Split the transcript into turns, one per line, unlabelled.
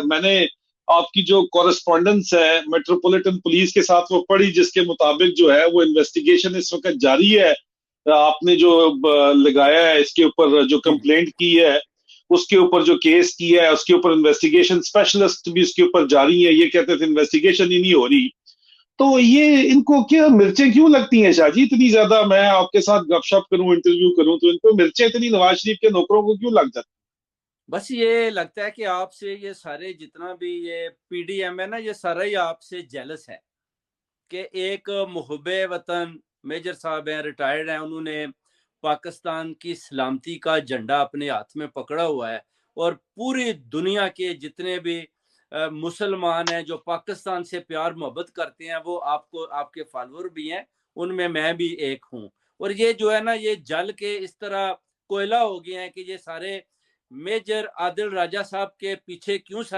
मैंने आपकी जो कॉरेस्पॉन्डेंस है मेट्रोपॉलिटन पुलिस के साथ वो पढ़ी, जिसके मुताबिक जो है वो इन्वेस्टिगेशन इस वक्त जारी है। आपने जो लगाया है इसके ऊपर, जो कंप्लेंट की है उसके ऊपर, जो केस किया है उसके ऊपर इन्वेस्टिगेशन स्पेशलिस्ट भी उसके ऊपर जारी है। ये कहते थे इन्वेस्टिगेशन ही नहीं हो रही। तो ये इनको क्या मिर्चें क्यों लगती हैं शाहजी इतनी ज्यादा? मैं आपके साथ गपशप करूं, इंटरव्यू करूं, तो इनको मिर्चें इतनी नवाज शरीफ के नौकरों को क्यों लग जाती?
बस ये लगता है कि आपसे ये सारे जितना भी ये पीडीएम है ना, ये सारा ही आपसे जेलस है कि एक मुहब्बे वतन मेजर साहब हैं, रिटायर्ड हैं, उन्होंने पाकिस्तान की सलामती का झंडा अपने हाथ में पकड़ा हुआ है। और पूरी दुनिया के जितने भी मुसलमान हैं जो पाकिस्तान से प्यार मोहब्बत करते हैं, वो आपको आपके फॉलोअर भी हैं, उनमें मैं भी एक हूँ। और ये जो है ना, ये जल के इस तरह कोयला हो गए हैं कि ये सारे मेजर आदिल राजा साहब के पीछे क्यों सारे